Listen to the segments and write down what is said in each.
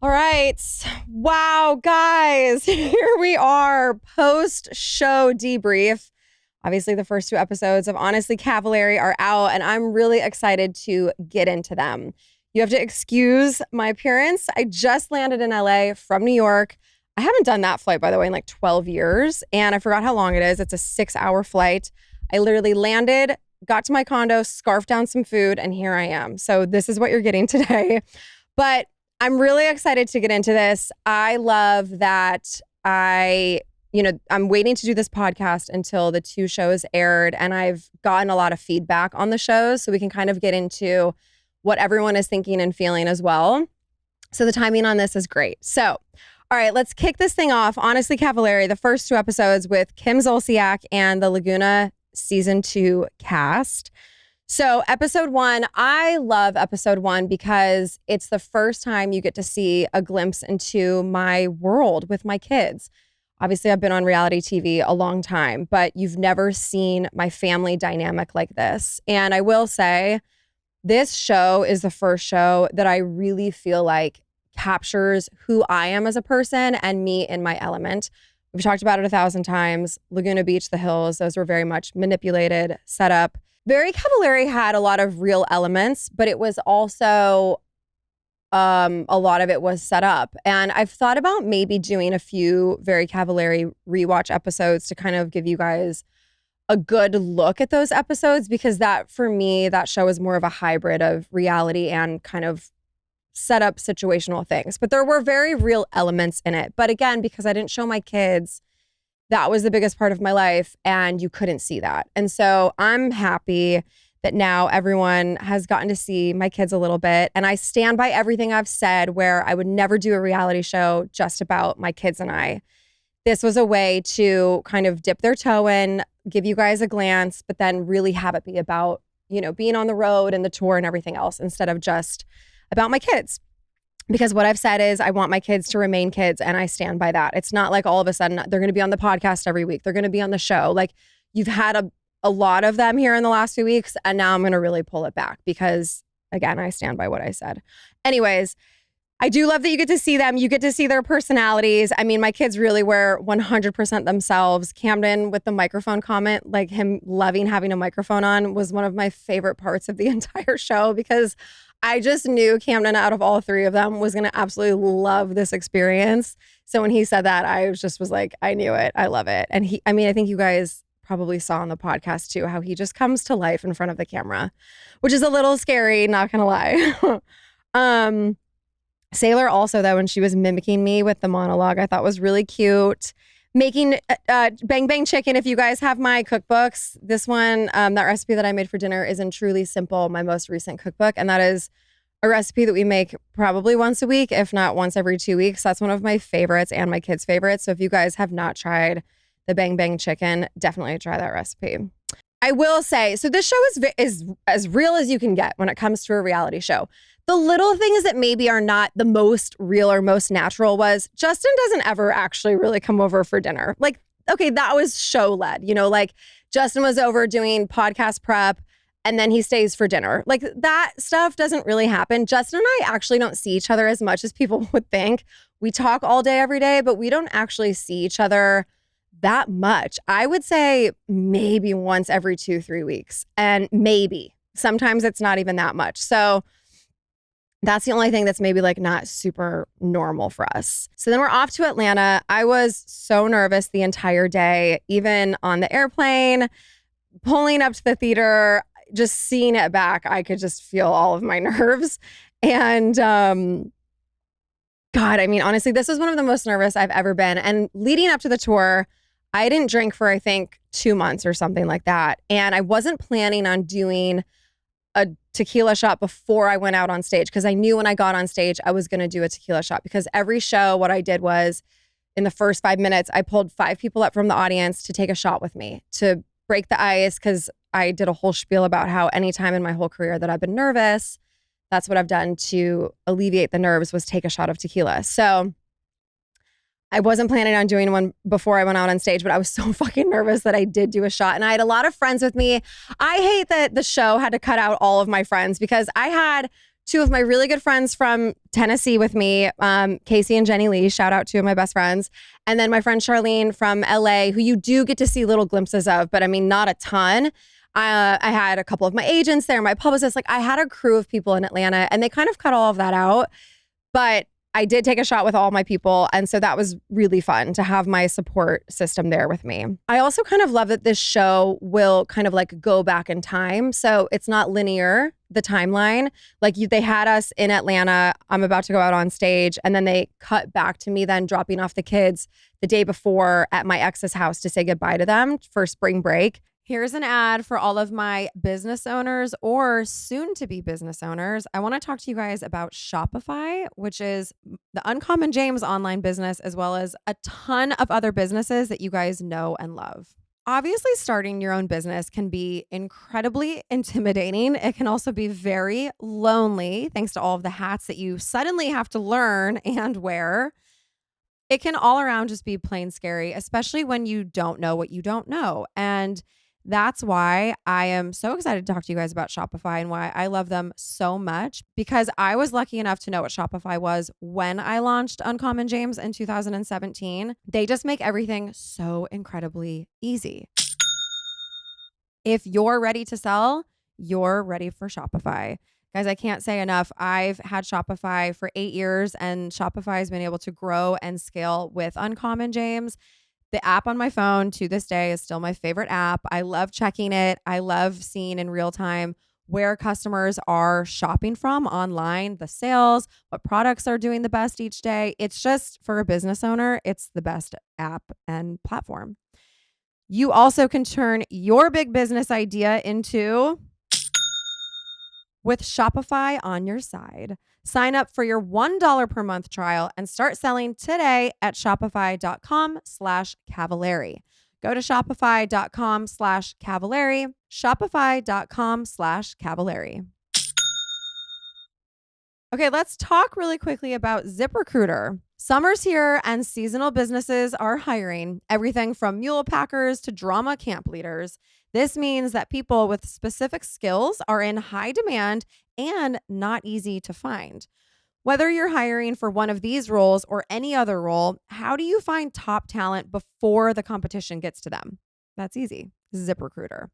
All right. Wow, guys, here we are, post-show debrief. Obviously, the first two episodes of Honestly Cavallari are out, and I'm really excited to get into them. You have to excuse my appearance. I just landed in LA from New York. I haven't done that flight, by the way, in like 12 years, and I forgot how long it is. It's a 6-hour flight. I literally landed, got to my condo, scarfed down some food, and here I am. So this is what you're getting today. But I'm really excited to get into this. I love that I'm waiting to do this podcast until the two shows aired, and I've gotten a lot of feedback on the shows, so we can kind of get into what everyone is thinking and feeling as well. So the timing on this is great. So, all right, let's kick this thing off. Honestly Cavallari, the first two episodes with Kim Zolciak and the Laguna Season 2 cast. So episode 1, I love episode 1 because it's the first time you get to see a glimpse into my world with my kids. Obviously, I've been on reality TV a long time, but you've never seen my family dynamic like this. And I will say, this show is the first show that I really feel like captures who I am as a person and me in my element. We've talked about it 1,000 times. Laguna Beach, the hills, those were very much manipulated, set up. Very Cavallari had a lot of real elements, but it was also, a lot of it was set up. And I've thought about maybe doing a few Very Cavallari rewatch episodes to kind of give you guys a good look at those episodes, because that, for me, that show is more of a hybrid of reality and kind of set up situational things. But there were very real elements in it. But again, because I didn't show my kids, that was the biggest part of my life, and you couldn't see that. And so I'm happy that now everyone has gotten to see my kids a little bit. And I stand by everything I've said, where I would never do a reality show just about my kids and I. This was a way to kind of dip their toe in, give you guys a glance, but then really have it be about, being on the road and the tour and everything else, instead of just about my kids. Because what I've said is I want my kids to remain kids, and I stand by that. It's not like all of a sudden they're going to be on the podcast every week. They're going to be on the show. Like, you've had a lot of them here in the last few weeks, and now I'm going to really pull it back because, again, I stand by what I said. Anyways, I do love that you get to see them. You get to see their personalities. I mean, my kids really were 100% themselves. Camden with the microphone comment, like him loving having a microphone on, was one of my favorite parts of the entire show, because I just knew Camden, out of all three of them, was going to absolutely love this experience. So when he said that, I was like, I knew it. I love it. And I think you guys probably saw on the podcast too, how he just comes to life in front of the camera, which is a little scary, not going to lie. Sailor also, though, when she was mimicking me with the monologue, I thought was really cute. Making bang bang chicken. If you guys have my cookbooks, this one, that recipe that I made for dinner, is in Truly Simple, my most recent cookbook. And that is a recipe that we make probably once a week, if not once every 2 weeks. That's one of my favorites and my kids' favorites. So if you guys have not tried the bang bang chicken, definitely try that recipe. I will say, so this show is as real as you can get when it comes to a reality show. The little things that maybe are not the most real or most natural was Justin doesn't ever actually really come over for dinner. Like, okay, that was show led, like Justin was over doing podcast prep and then he stays for dinner. Like, that stuff doesn't really happen. Justin and I actually don't see each other as much as people would think. We talk all day, every day, but we don't actually see each other that much. I would say maybe once every 2-3 weeks, and maybe sometimes it's not even that much. So that's the only thing that's maybe like not super normal for us. So then we're off to Atlanta. I was so nervous the entire day, even on the airplane, pulling up to the theater, just seeing it back. I could just feel all of my nerves. And God, I mean, honestly, this was one of the most nervous I've ever been. And leading up to the tour, I didn't drink for, I think, 2 months or something like that. And I wasn't planning on doing a tequila shot before I went out on stage, because I knew when I got on stage, I was going to do a tequila shot. Because every show, what I did was, in the first 5 minutes, I pulled 5 people up from the audience to take a shot with me to break the ice, because I did a whole spiel about how anytime in my whole career that I've been nervous, that's what I've done to alleviate the nerves, was take a shot of tequila. So I wasn't planning on doing one before I went out on stage, but I was so fucking nervous that I did do a shot. And I had a lot of friends with me. I hate that the show had to cut out all of my friends, because I had two of my really good friends from Tennessee with me, Casey and Jenny Lee, shout out, two of my best friends. And then my friend Charlene from LA, who you do get to see little glimpses of, but I mean, not a ton. I had a couple of my agents there, my publicists. Like I had a crew of people in Atlanta and they kind of cut all of that out. But I did take a shot with all my people. And so that was really fun to have my support system there with me. I also kind of love that this show will kind of like go back in time. So it's not linear, the timeline. Like they had us in Atlanta. I'm about to go out on stage. And then they cut back to me then dropping off the kids the day before at my ex's house to say goodbye to them for spring break. Here's an ad for all of my business owners or soon to be business owners. I want to talk to you guys about Shopify, which is the Uncommon James online business, as well as a ton of other businesses that you guys know and love. Obviously, starting your own business can be incredibly intimidating. It can also be very lonely, thanks to all of the hats that you suddenly have to learn and wear. It can all around just be plain scary, especially when you don't know what you don't know. And that's why I am so excited to talk to you guys about Shopify and why I love them so much, because I was lucky enough to know what Shopify was when I launched Uncommon James in 2017. They just make everything so incredibly easy. If you're ready to sell, you're ready for Shopify. Guys, I can't say enough. I've had Shopify for 8 years and Shopify has been able to grow and scale with Uncommon James. The app on my phone to this day is still my favorite app. I love checking it. I love seeing in real time where customers are shopping from online, the sales, what products are doing the best each day. It's just, for a business owner, it's the best app and platform. You also can turn your big business idea into with Shopify on your side. Sign up for your $1 per month trial and start selling today at shopify.com/Cavallari. Go to shopify.com/Cavallari, shopify.com/Cavallari. Okay, let's talk really quickly about ZipRecruiter. Summer's here and seasonal businesses are hiring everything from mule packers to drama camp leaders. This means that people with specific skills are in high demand and not easy to find. Whether you're hiring for one of these roles or any other role, how do you find top talent before the competition gets to them? That's easy. ZipRecruiter.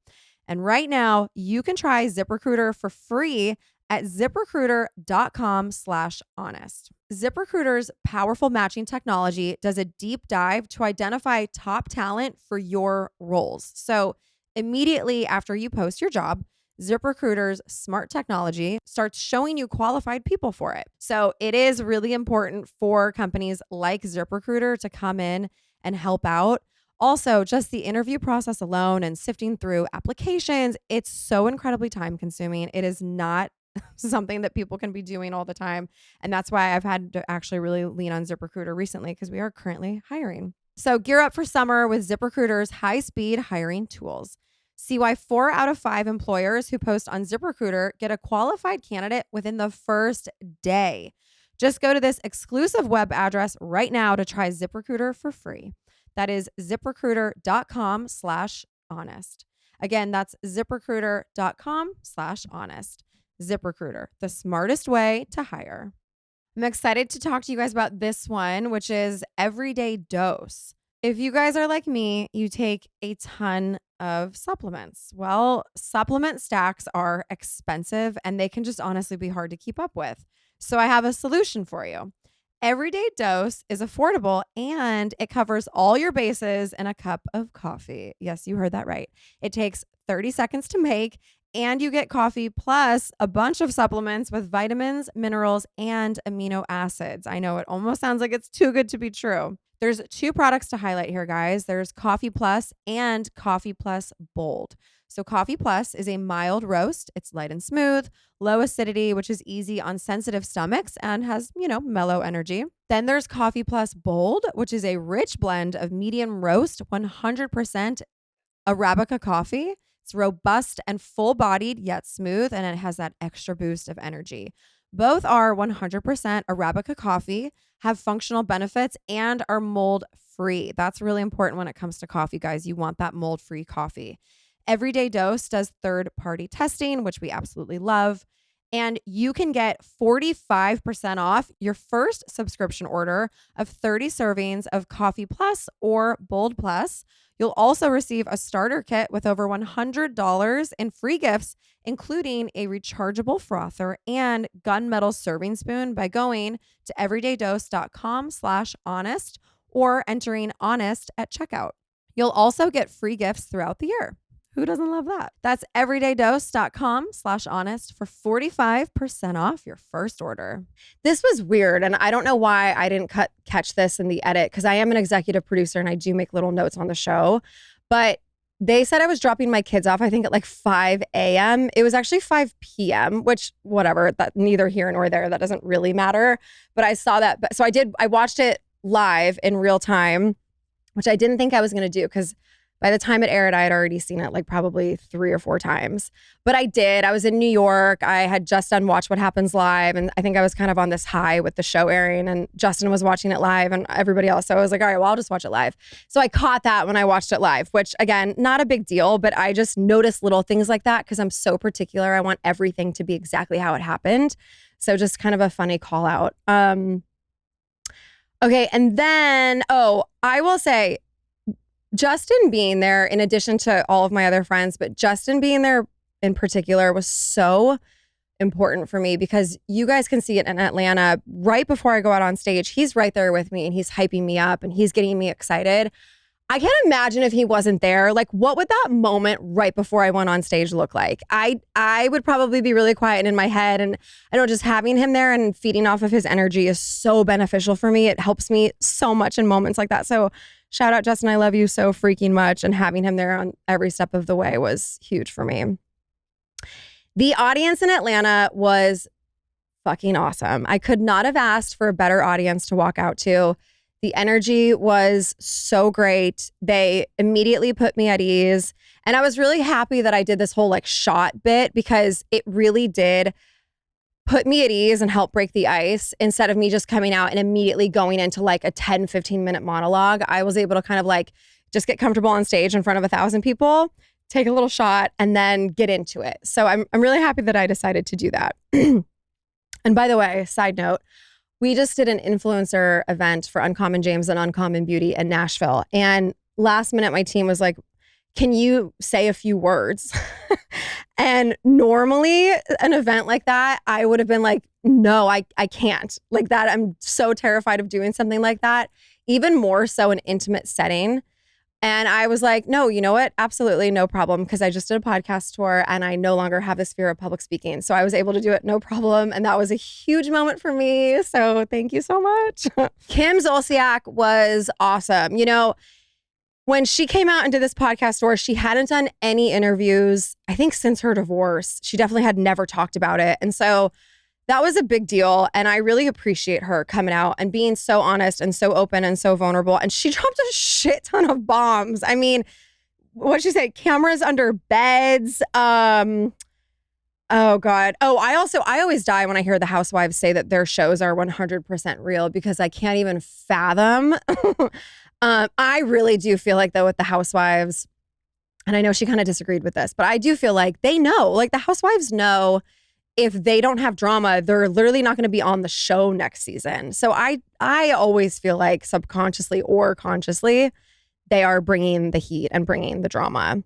And right now, you can try ZipRecruiter for free at ziprecruiter.com/honest. ZipRecruiter's powerful matching technology does a deep dive to identify top talent for your roles. So immediately after you post your job, ZipRecruiter's smart technology starts showing you qualified people for it. So it is really important for companies like ZipRecruiter to come in and help out. Also, just the interview process alone and sifting through applications, it's so incredibly time consuming. It is not something that people can be doing all the time. And that's why I've had to actually really lean on ZipRecruiter recently, because we are currently hiring. So gear up for summer with ZipRecruiter's high-speed hiring tools. See why 4 out of 5 employers who post on ZipRecruiter get a qualified candidate within the first day. Just go to this exclusive web address right now to try ZipRecruiter for free. That is ziprecruiter.com/honest. Again, that's ziprecruiter.com/honest. ZipRecruiter, the smartest way to hire. I'm excited to talk to you guys about this one, which is Everyday Dose. If you guys are like me, you take a ton of supplements. Well, supplement stacks are expensive and they can just honestly be hard to keep up with. So I have a solution for you. Everyday Dose is affordable and it covers all your bases in a cup of coffee. Yes, you heard that right. It takes 30 seconds to make and you get coffee plus a bunch of supplements with vitamins, minerals, and amino acids. I know it almost sounds like it's too good to be true. There's 2 products to highlight here, guys. There's Coffee Plus and Coffee Plus Bold. So Coffee Plus is a mild roast. It's light and smooth, low acidity, which is easy on sensitive stomachs and has, mellow energy. Then there's Coffee Plus Bold, which is a rich blend of medium roast, 100% Arabica coffee. It's robust and full-bodied, yet smooth, and it has that extra boost of energy. Both are 100% Arabica coffee, have functional benefits, and are mold-free. That's really important when it comes to coffee, guys. You want that mold-free coffee. Everyday Dose does third-party testing, which we absolutely love. And you can get 45% off your first subscription order of 30 servings of Coffee Plus or Bold Plus. You'll also receive a starter kit with over $100 in free gifts, including a rechargeable frother and gunmetal serving spoon by going to everydaydose.com/honest or entering honest at checkout. You'll also get free gifts throughout the year. Who doesn't love that? That's everydaydose.com/honest for 45% off your first order. This was weird, and I don't know why I didn't catch this in the edit, because I am an executive producer and I do make little notes on the show. But they said I was dropping my kids off, I think at like 5 a.m. It was actually 5 p.m., which whatever, that neither here nor there, that doesn't really matter. But I saw that. So I watched it live in real time, which I didn't think I was going to do, because by the time it aired, I had already seen it like probably 3 or 4 times. But I did. I was in New York. I had just done Watch What Happens Live. And I think I was kind of on this high with the show airing. And Justin was watching it live and everybody else. So I was like, all right, well, I'll just watch it live. So I caught that when I watched it live, which again, not a big deal. But I just noticed little things like that because I'm so particular. I want everything to be exactly how it happened. So just kind of a funny call out. Okay. And then, I will say, Justin being there, in addition to all of my other friends, but Justin being there in particular was so important for me, because you guys can see it in Atlanta right before I go out on stage. He's right there with me and he's hyping me up and he's getting me excited. I can't imagine if he wasn't there. Like, what would that moment right before I went on stage look like? I would probably be really quiet and in my head. And I know just having him there and feeding off of his energy is so beneficial for me. It helps me so much in moments like that. So shout out, Justin. I love you so freaking much. And having him there on every step of the way was huge for me. The audience in Atlanta was fucking awesome. I could not have asked for a better audience to walk out to. The energy was so great. They immediately put me at ease. And I was really happy that I did this whole like shot bit, because it really did put me at ease and help break the ice, instead of me just coming out and immediately going into like a 10-15 minute monologue. I was able to kind of like just get comfortable on stage in front of 1,000 people, take a little shot, and then get into it. So I'm really happy that I decided to do that. And by the way, side note, we just did an influencer event for Uncommon James and Uncommon Beauty in Nashville. And last minute, my team was like, can you say a few words? And normally an event like that, I would have been like, no, I can't. Like that, I'm so terrified of doing something like that, even more so an intimate setting. And I was like, no, you know what? Absolutely no problem, because I just did a podcast tour and I no longer have this fear of public speaking. So I was able to do it, no problem. And that was a huge moment for me. So thank you so much. Kim Zolciak was awesome. You know, when she came out and did this podcast tour, she hadn't done any interviews, I think, since her divorce. She definitely had never talked about it. And so that was a big deal. And I really appreciate her coming out and being so honest and so open and so vulnerable. And she dropped a shit ton of bombs. I mean, what'd she say? Cameras under beds. Oh God. Oh, I always die when I hear the housewives say that their shows are 100% real, because I can't even fathom. I really do feel like, though, with the housewives, and I know she kind of disagreed with this, but I do feel like they know, like the housewives know, if they don't have drama, they're literally not going to be on the show next season. So I always feel like subconsciously or consciously, they are bringing the heat and bringing the drama.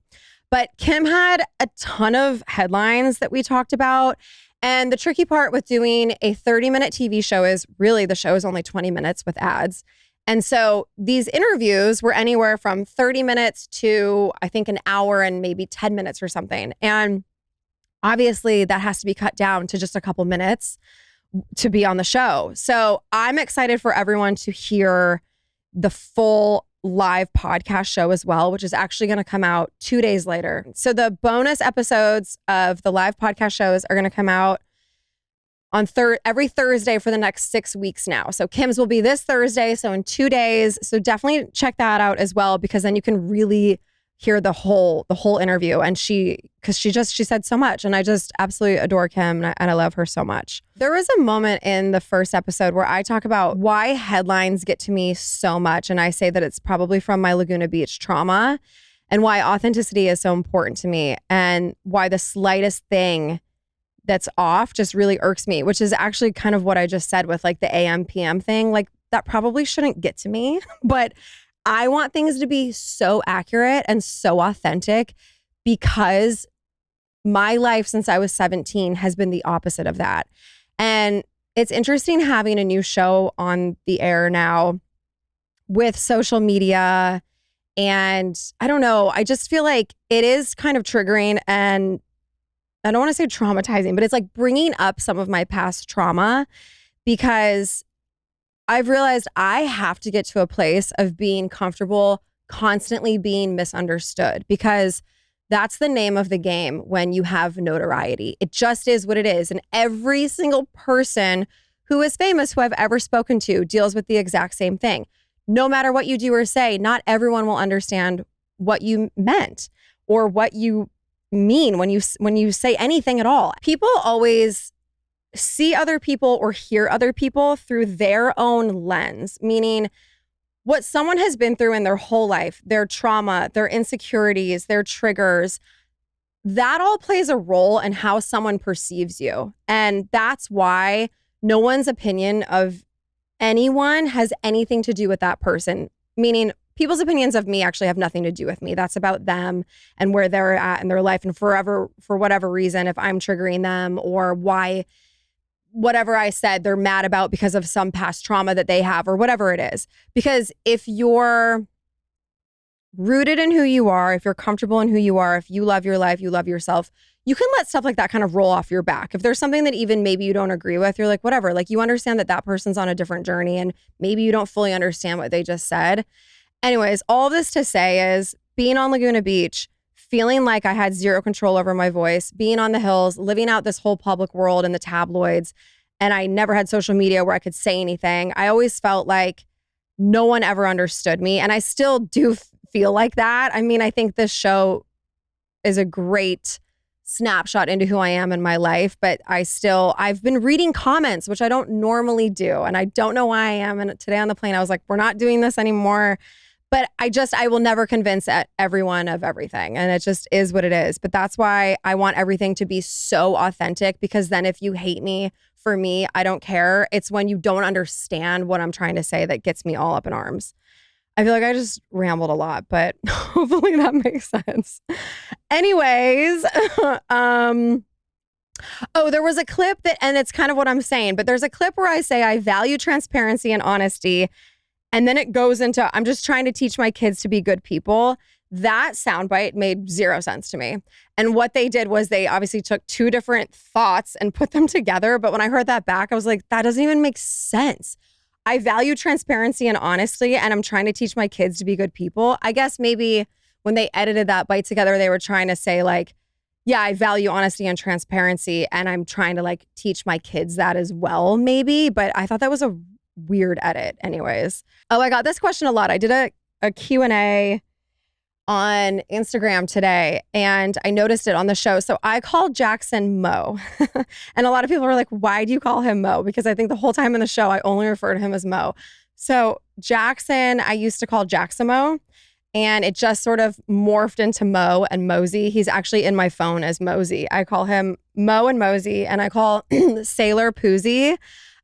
But Kim had a ton of headlines that we talked about. And the tricky part with doing a 30-minute TV show is really the show is only 20 minutes with ads. And so these interviews were anywhere from 30 minutes to, I think, an hour and maybe 10 minutes or something. And obviously that has to be cut down to just a couple minutes to be on the show. So I'm excited for everyone to hear the full live podcast show as well, which is actually going to come out 2 days later. So the bonus episodes of the live podcast shows are going to come out on every Thursday for the next 6 weeks now. So Kim's will be this Thursday, so in 2 days. So definitely check that out as well, because then you can really hear the whole interview. And she said so much, and I just absolutely adore Kim, and I love her so much. There was a moment in the first episode where I talk about why headlines get to me so much, and I say that it's probably from my Laguna Beach trauma, and why authenticity is so important to me, and why the slightest thing that's off just really irks me, which is actually kind of what I just said with like the AM PM thing. Like that probably shouldn't get to me, but I want things to be so accurate and so authentic because my life since I was 17 has been the opposite of that. And it's interesting having a new show on the air now with social media. And I don't know, I just feel like it is kind of triggering, and I don't want to say traumatizing, but it's like bringing up some of my past trauma because I've realized I have to get to a place of being comfortable constantly being misunderstood, because that's the name of the game when you have notoriety. It just is what it is. And every single person who is famous who I've ever spoken to deals with the exact same thing. No matter what you do or say, not everyone will understand what you meant or what you mean when you say anything at all. People always see other people or hear other people through their own lens, meaning what someone has been through in their whole life, their trauma, their insecurities, their triggers, that all plays a role in how someone perceives you. And that's why no one's opinion of anyone has anything to do with that person, meaning people's opinions of me actually have nothing to do with me. That's about them and where they're at in their life, and forever, for whatever reason, if I'm triggering them or why whatever I said they're mad about because of some past trauma that they have or whatever it is. Because if you're rooted in who you are, if you're comfortable in who you are, if you love your life, you love yourself, you can let stuff like that kind of roll off your back. If there's something that even maybe you don't agree with, you're like, whatever. Like you understand that that person's on a different journey and maybe you don't fully understand what they just said. Anyways, all this to say is being on Laguna Beach, feeling like I had zero control over my voice, being on the hills, living out this whole public world in the tabloids, and I never had social media where I could say anything. I always felt like no one ever understood me, and I still do feel like that. I mean, I think this show is a great snapshot into who I am in my life, but I've been reading comments, which I don't normally do, and I don't know why I am. And today on the plane, I was like, we're not doing this anymore. But I will never convince everyone of everything. And it just is what it is. But that's why I want everything to be so authentic, because then if you hate me for me, I don't care. It's when you don't understand what I'm trying to say that gets me all up in arms. I feel like I just rambled a lot, but hopefully that makes sense. Anyways, there was a clip and it's kind of what I'm saying, but there's a clip where I say I value transparency and honesty. And then it goes into, I'm just trying to teach my kids to be good people. That soundbite made zero sense to me. And what they did was they obviously took two different thoughts and put them together. But when I heard that back, I was like, that doesn't even make sense. I value transparency and honesty, and I'm trying to teach my kids to be good people. I guess maybe when they edited that bite together, they were trying to say like, yeah, I value honesty and transparency, and I'm trying to like teach my kids that as well, maybe. But I thought that was a weird edit anyways. Oh, I got this question a lot. I did a Q&A on Instagram today, and I noticed it on the show. So I called Jackson Mo. And a lot of people were like, why do you call him Mo? Because I think the whole time in the show, I only refer to him as Mo. So Jackson, I used to call Jacksimo, and it just sort of morphed into Mo and Mosey. He's actually in my phone as Mosey. I call him Mo and Mosey, and I call Sailor Poozy,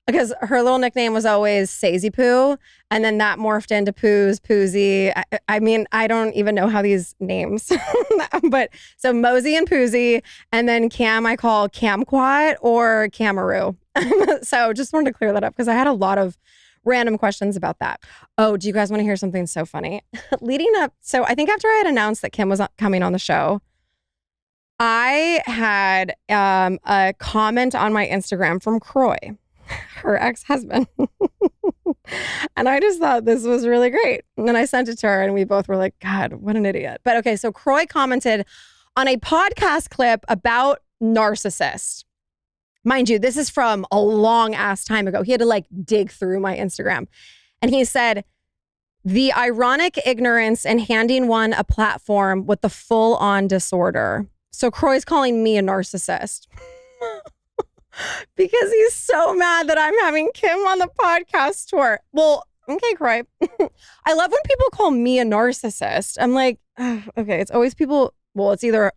because her little nickname was always Sazy Poo, and then that morphed into Poos, Poozy. I mean, I don't even know how these names, but so Mosey and Poozy, and then Cam I call Camquat or Camaroo. So just wanted to clear that up because I had a lot of random questions about that. Oh, do you guys want to hear something so funny? Leading up, so I think after I had announced that Kim was coming on the show, I had a comment on my Instagram from Croy, her ex-husband. And I just thought this was really great. And then I sent it to her and we both were like, God, what an idiot. But okay, so Croy commented on a podcast clip about narcissists. Mind you, this is from a long ass time ago. He had to like dig through my Instagram. And he said, the ironic ignorance in handing one a platform with the full on disorder. So Croy's calling me a narcissist. Because he's so mad that I'm having Kim on the podcast tour. Well, okay, Croy. I love when people call me a narcissist. I'm like, okay, it's always people. Well, it's either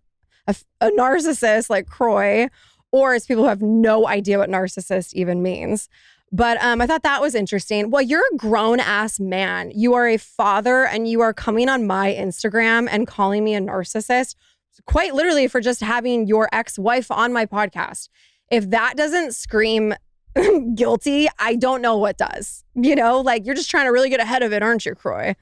a narcissist like Croy, or it's people who have no idea what narcissist even means. But I thought that was interesting. Well, you're a grown ass man. You are a father and you are coming on my Instagram and calling me a narcissist, quite literally for just having your ex-wife on my podcast. If that doesn't scream guilty, I don't know what does. You know, like you're just trying to really get ahead of it, aren't you, Croy?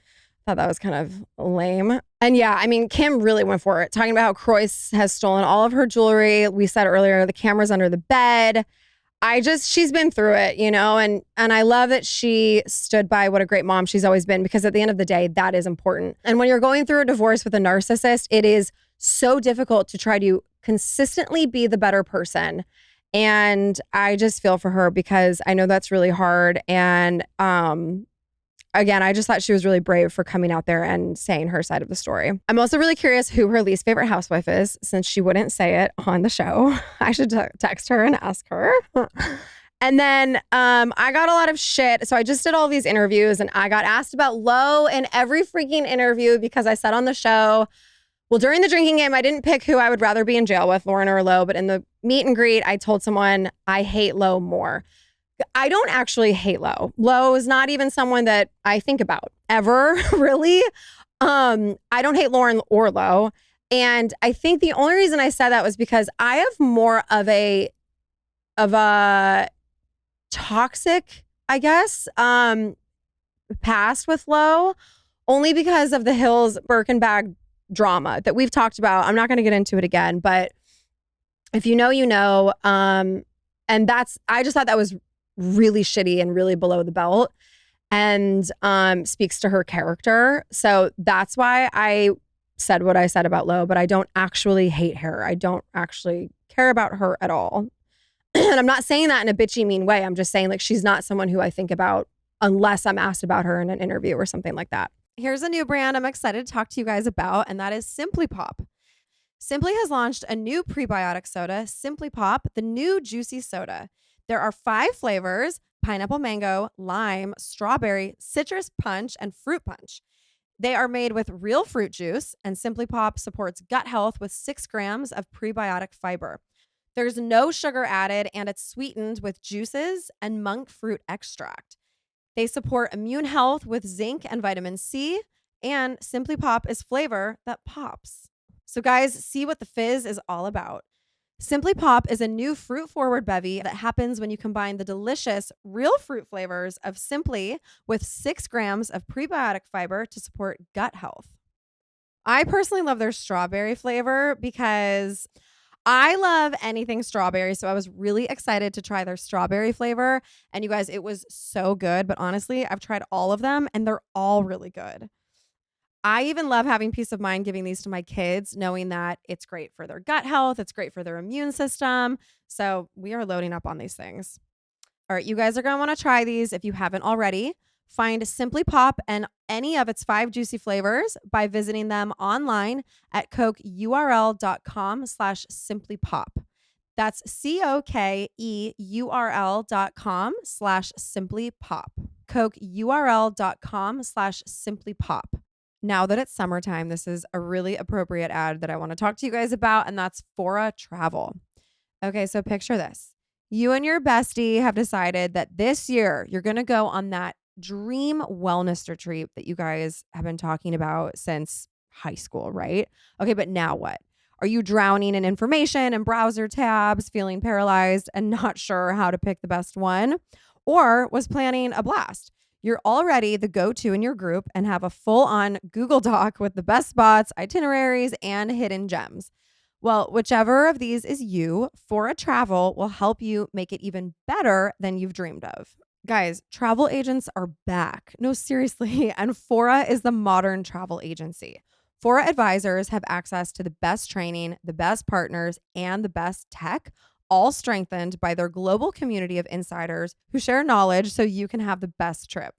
Thought that was kind of lame. And yeah, I mean, Kim really went for it, talking about how Croy has stolen all of her jewelry. We said earlier, the camera's under the bed. She's been through it, you know, and I love that she stood by what a great mom she's always been, because at the end of the day, that is important. And when you're going through a divorce with a narcissist, it is so difficult to try to consistently be the better person. And I just feel for her because I know that's really hard. And again, I just thought she was really brave for coming out there and saying her side of the story. I'm also really curious who her least favorite housewife is, since she wouldn't say it on the show. I should text her and ask her. And then I got a lot of shit. So I just did all these interviews and I got asked about Lo in every freaking interview because I said on the show, well, during the drinking game, I didn't pick who I would rather be in jail with, Lauren or Lo. But in the meet and greet, I told someone I hate Lo more. I don't actually hate Lo. Lo is not even someone that I think about ever, really. I don't hate Lauren or Lo. And I think the only reason I said that was because I have more of a toxic, I guess, past with Lo, only because of the Hills Birkin bag drama that we've talked about. I'm not going to get into it again, but if you know, you know. And I just thought that was really shitty and really below the belt, and speaks to her character. So that's why I said what I said about Lo, but I don't actually hate her. I don't actually care about her at all. And I'm not saying that in a bitchy, mean way. I'm just saying, like, she's not someone who I think about unless I'm asked about her in an interview or something like that. Here's a new brand I'm excited to talk to you guys about, and that is Simply Pop. Simply has launched a new prebiotic soda, Simply Pop, the new juicy soda. There are 5 flavors: pineapple mango, lime, strawberry, citrus punch, and fruit punch. They are made with real fruit juice, and Simply Pop supports gut health with 6 grams of prebiotic fiber. There's no sugar added, and it's sweetened with juices and monk fruit extract. They support immune health with zinc and vitamin C, and Simply Pop is flavor that pops. So guys, see what the fizz is all about. Simply Pop is a new fruit-forward bevy that happens when you combine the delicious real fruit flavors of Simply with 6 grams of prebiotic fiber to support gut health. I personally love their strawberry flavor because I love anything strawberry, so I was really excited to try their strawberry flavor. And you guys, it was so good. But honestly, I've tried all of them and they're all really good. I even love having peace of mind giving these to my kids, knowing that it's great for their gut health, it's great for their immune system. So we are loading up on these things. All right, you guys are going to want to try these if you haven't already. Find Simply Pop and any of its 5 juicy flavors by visiting them online at cokeurl.com/simplypop. That's cokeurl.com/simplypop. cokeurl.com/simplypop. Now that it's summertime, this is a really appropriate ad that I want to talk to you guys about, and that's Fora Travel. Okay, so picture this. You and your bestie have decided that this year you're going to go on that dream wellness retreat that you guys have been talking about since high school, right? Okay, but now what? Are you drowning in information and browser tabs, feeling paralyzed and not sure how to pick the best one? Or was planning a blast? You're already the go-to in your group and have a full-on Google Doc with the best spots, itineraries, and hidden gems. Well, whichever of these is you, Fora Travel will help you make it even better than you've dreamed of. Guys, travel agents are back. No, seriously. And Fora is the modern travel agency. Fora advisors have access to the best training, the best partners, and the best tech, all strengthened by their global community of insiders who share knowledge so you can have the best trip.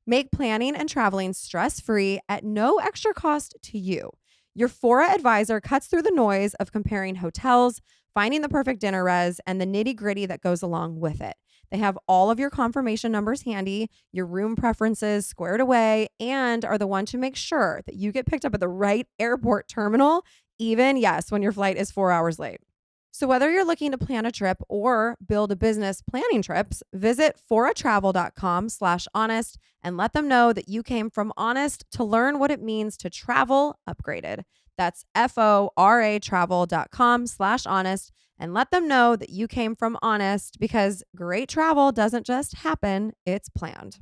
Make planning and traveling stress-free at no extra cost to you. Your Fora advisor cuts through the noise of comparing hotels, finding the perfect dinner res, and the nitty-gritty that goes along with it. They have all of your confirmation numbers handy, your room preferences squared away, and are the one to make sure that you get picked up at the right airport terminal, even, yes, when your flight is 4 hours late. So whether you're looking to plan a trip or build a business planning trips, visit foratravel.com/honest and let them know that you came from Honest to learn what it means to travel upgraded. That's FORA travel.com/honest and let them know that you came from Honest, because great travel doesn't just happen, it's planned.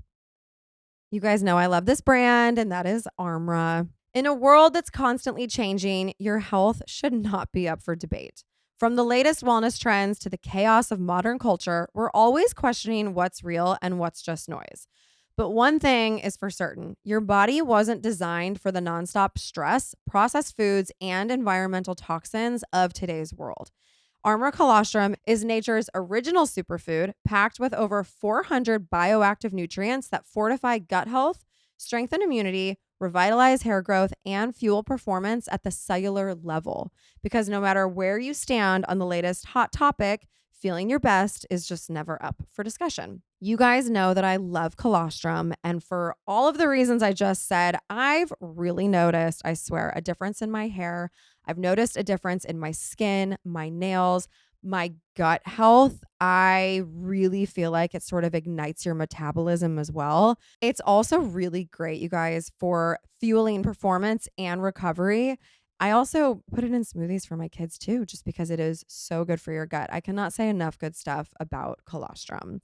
You guys know I love this brand, and that is Armra. In a world that's constantly changing, your health should not be up for debate. From the latest wellness trends to the chaos of modern culture, we're always questioning what's real and what's just noise. But one thing is for certain, your body wasn't designed for the nonstop stress, processed foods, and environmental toxins of today's world. Armra colostrum is nature's original superfood, packed with over 400 bioactive nutrients that fortify gut health, strengthen immunity, revitalize hair growth, and fuel performance at the cellular level. Because no matter where you stand on the latest hot topic, feeling your best is just never up for discussion. You guys know that I love colostrum, and for all of the reasons I just said, I've really noticed, I swear, a difference in my hair. I've noticed a difference in my skin, my nails, my gut health. I really feel like it sort of ignites your metabolism as well. It's also really great, you guys, for fueling performance and recovery. I also put it in smoothies for my kids too, just because it is so good for your gut. I cannot say enough good stuff about colostrum.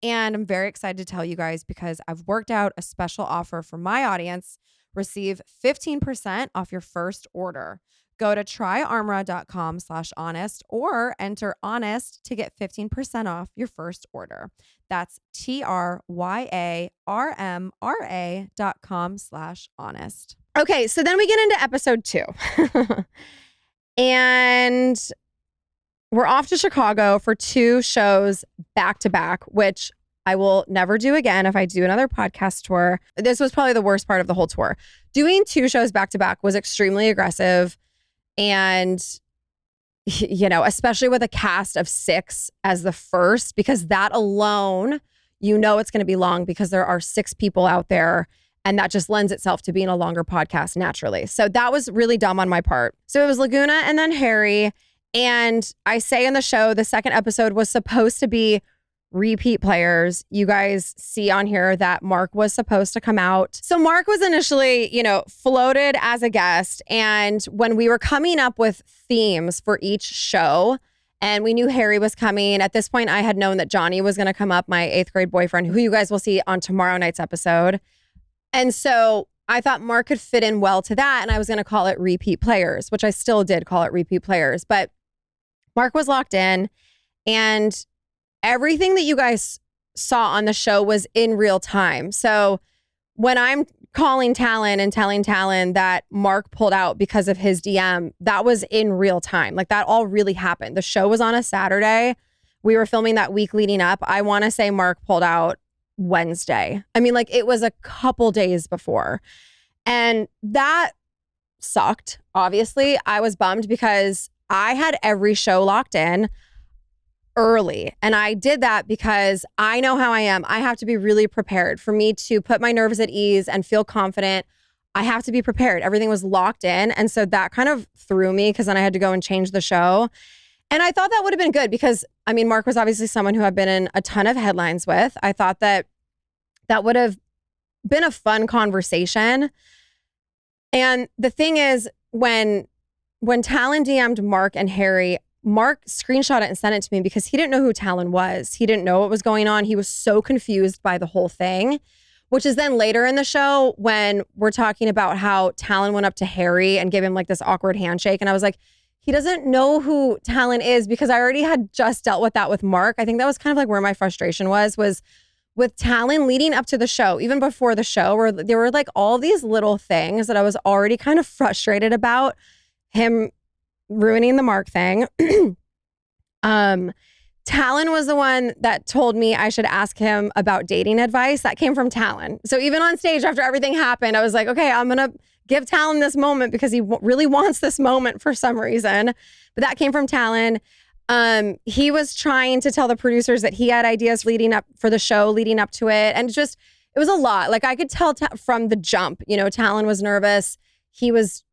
And I'm very excited to tell you guys, because I've worked out a special offer for my audience. Receive 15% off your first order. Go to tryarmra.com/honest or enter honest to get 15% off your first order. That's TRYARMRA.com/honest. Okay, so then we get into episode 2. And we're off to Chicago for 2 shows back to back, which I will never do again if I do another podcast tour. This was probably the worst part of the whole tour. Doing 2 shows back to back was extremely aggressive. And, you know, especially with a cast of 6 as the first, because that alone, you know, it's going to be long because there are 6 people out there, and that just lends itself to being a longer podcast naturally. So that was really dumb on my part. So it was Laguna and then Harry. And I say in the show, the second episode was supposed to be repeat players. You guys see on here that Mark was supposed to come out. So Mark was initially, floated as a guest. And when we were coming up with themes for each show, and we knew Harry was coming, at this point, I had known that Johnny was going to come up, my 8th grade boyfriend, who you guys will see on tomorrow night's episode. And so I thought Mark could fit in well to that. And I was going to call it repeat players, which I still did call it repeat players. But Mark was locked in, and everything that you guys saw on the show was in real time. So when I'm calling Talon and telling Talon that Mark pulled out because of his DM, that was in real time. Like, that all really happened. The show was on a Saturday. We were filming that week leading up. I want to say Mark pulled out Wednesday. I mean, like, it was a couple days before. And that sucked, obviously. I was bummed because I had every show locked in early. And I did that because I know how I am. I have to be really prepared. For me to put my nerves at ease and feel confident, I have to be prepared. Everything was locked in. And so that kind of threw me, because then I had to go and change the show. And I thought that would have been good because, I mean, Mark was obviously someone who I've been in a ton of headlines with. I thought that that would have been a fun conversation. And the thing is, when Talon DM'd Mark and Harry, Mark screenshot it and sent it to me because he didn't know who Talon was. He didn't know what was going on. He was so confused by the whole thing, which is then later in the show when we're talking about how Talon went up to Harry and gave him like this awkward handshake. And I was like, he doesn't know who Talon is, because I already had just dealt with that with Mark. I think that was kind of like where my frustration was with Talon leading up to the show, even before the show, where there were like all these little things that I was already kind of frustrated about him ruining the Mark thing. Talon was the one that told me I should ask him about dating advice. That came from Talon. So even on stage after everything happened, I was like, okay, I'm going to give Talon this moment because he really wants this moment for some reason. But that came from Talon. He was trying to tell the producers that he had ideas leading up for the show, leading up to it. And it was a lot. Like, I could tell from the jump, Talon was nervous. He was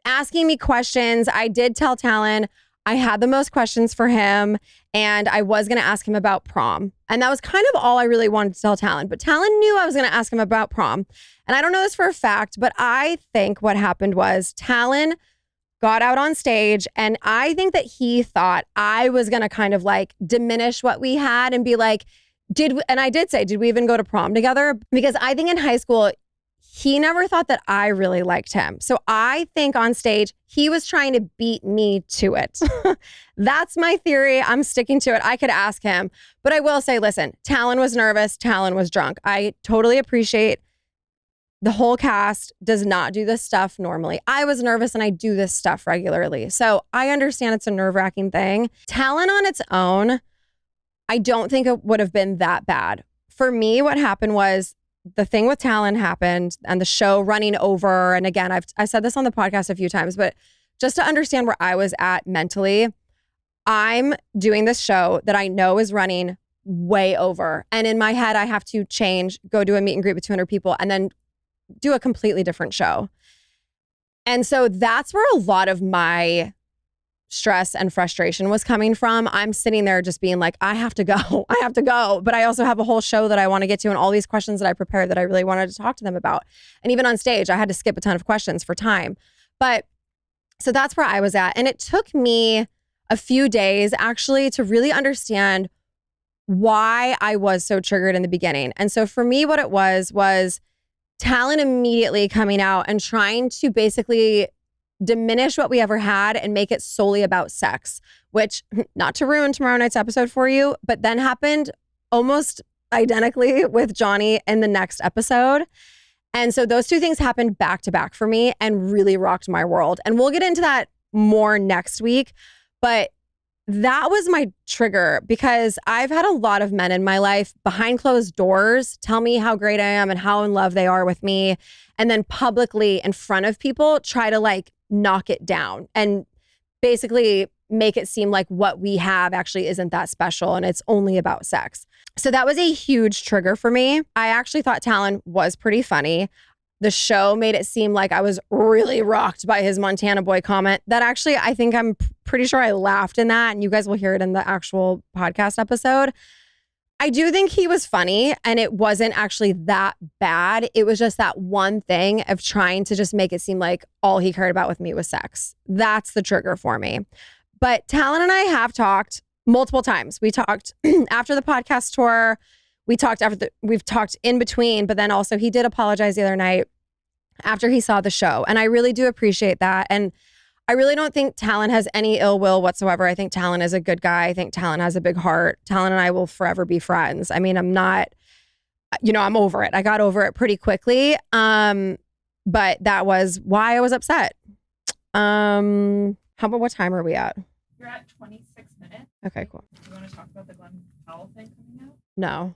asking me questions. I did tell Talon I had the most questions for him, and I was going to ask him about prom. And that was kind of all I really wanted to tell Talon. But Talon knew I was going to ask him about prom. And I don't know this for a fact, but I think what happened was Talon got out on stage, and I think that he thought I was going to kind of like diminish what we had and be like, and I did say, did we even go to prom together? Because I think in high school, he never thought that I really liked him. So I think on stage, he was trying to beat me to it. That's my theory. I'm sticking to it. I could ask him. But I will say, listen, Talon was nervous. Talon was drunk. I totally appreciate the whole cast does not do this stuff normally. I was nervous and I do this stuff regularly. So I understand it's a nerve-wracking thing. Talon on its own, I don't think it would have been that bad. For me, what happened was the thing with Talon happened and the show running over. And again, I said this on the podcast a few times, but just to understand where I was at mentally, I'm doing this show that I know is running way over. And in my head, I have to go do a meet and greet with 200 people and then do a completely different show. And so that's where a lot of my stress and frustration was coming from. I'm sitting there just being like, I have to go. But I also have a whole show that I want to get to and all these questions that I prepared that I really wanted to talk to them about. And even on stage, I had to skip a ton of questions for time. But so that's where I was at. And it took me a few days actually to really understand why I was so triggered in the beginning. And so for me, what it was Talon immediately coming out and trying to basically diminish what we ever had and make it solely about sex, which, not to ruin tomorrow night's episode for you, but then happened almost identically with Johnny in the next episode. And so those two things happened back to back for me and really rocked my world. And we'll get into that more next week. But that was my trigger because I've had a lot of men in my life behind closed doors tell me how great I am and how in love they are with me. And then publicly in front of people try to like knock it down and basically make it seem like what we have actually isn't that special and it's only about sex. So that was a huge trigger for me. I actually thought Talon was pretty funny. The show made it seem like I was really rocked by his Montana boy comment that actually I think I'm pretty sure I laughed in that, and you guys will hear it in the actual podcast episode. I do think he was funny and it wasn't actually that bad. It was just that one thing of trying to just make it seem like all he cared about with me was sex. That's the trigger for me. But Talon and I have talked multiple times. We talked after the podcast tour. We've talked in between, but then also he did apologize the other night after he saw the show. And I really do appreciate that. And I really don't think Talon has any ill will whatsoever. I think Talon is a good guy. I think Talon has a big heart. Talon and I will forever be friends. I mean, I'm not, I'm over it. I got over it pretty quickly. But that was why I was upset. How about what time are we at? You're at 26 minutes. Okay, cool. Do you want to talk about the Glenn Powell thing coming out? No.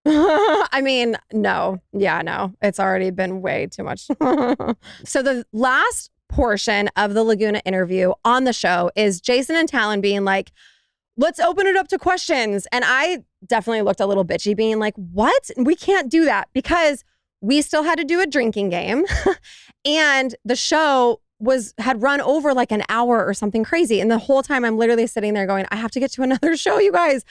I mean, no. Yeah, no. It's already been way too much. So the last portion of the Laguna interview on the show is Jason and Talon being like, let's open it up to questions. And I definitely looked a little bitchy being like, what? We can't do that because we still had to do a drinking game. And the show had run over like an hour or something crazy. And the whole time I'm literally sitting there going, I have to get to another show, you guys.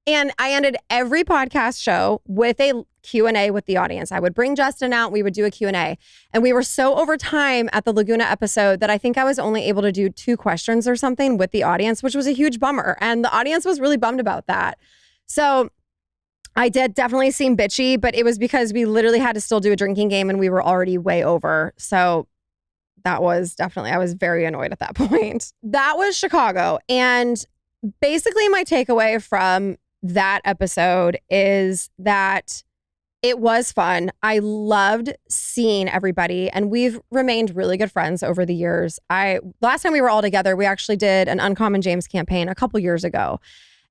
And I ended every podcast show with a Q&A with the audience. I would bring Justin out. We would do a Q&A. And we were so over time at the Laguna episode that I think I was only able to do 2 questions or something with the audience, which was a huge bummer. And the audience was really bummed about that. So I did definitely seem bitchy, but it was because we literally had to still do a drinking game and we were already way over. So that was definitely, I was very annoyed at that point. That was Chicago. And basically my takeaway from that episode is that it was fun. I loved seeing everybody and we've remained really good friends over the years. Last time we were all together, we actually did an Uncommon James campaign a couple years ago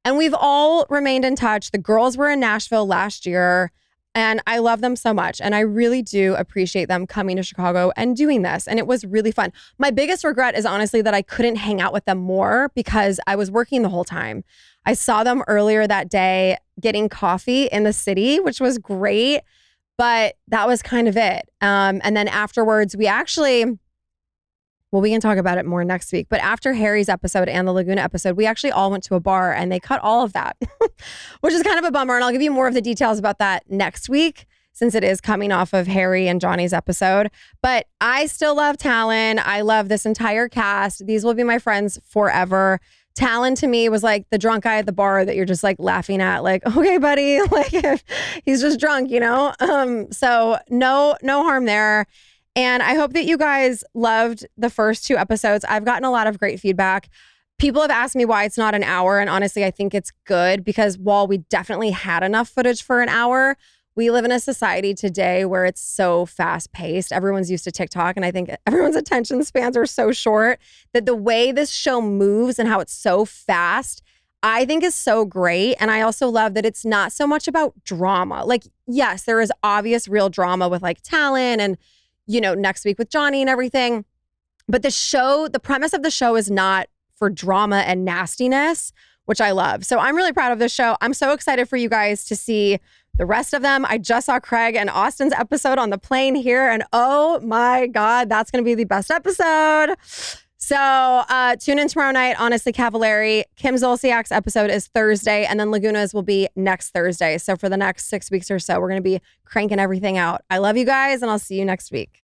and we've all remained in touch. The girls were in Nashville last year and I love them so much. And I really do appreciate them coming to Chicago and doing this. And it was really fun. My biggest regret is honestly that I couldn't hang out with them more because I was working the whole time. I saw them earlier that day getting coffee in the city, which was great, but that was kind of it. And then afterwards, we Well, we can talk about it more next week. But after Harry's episode and the Laguna episode, we actually all went to a bar and they cut all of that, which is kind of a bummer. And I'll give you more of the details about that next week, since it is coming off of Harry and Johnny's episode. But I still love Talon. I love this entire cast. These will be my friends forever. Talon to me was like the drunk guy at the bar that you're just like laughing at, like, okay, buddy, like he's just drunk, you know? So no harm there. And I hope that you guys loved the first 2 episodes. I've gotten a lot of great feedback. People have asked me why it's not an hour. And honestly, I think it's good because while we definitely had enough footage for an hour, we live in a society today where it's so fast paced. Everyone's used to TikTok. And I think everyone's attention spans are so short that the way this show moves and how it's so fast, I think is so great. And I also love that it's not so much about drama. Like, yes, there is obvious real drama with like Talon and, you know, next week with Johnny and everything. But the premise of the show is not for drama and nastiness, which I love. So I'm really proud of this show. I'm so excited for you guys to see the rest of them. I just saw Craig and Austin's episode on the plane here, and oh my God, that's going to be the best episode. So tune in tomorrow night, Honestly Cavallari. Kim Zolciak's episode is Thursday, and then Laguna's will be next Thursday. So for the next 6 weeks or so, we're going to be cranking everything out. I love you guys, and I'll see you next week.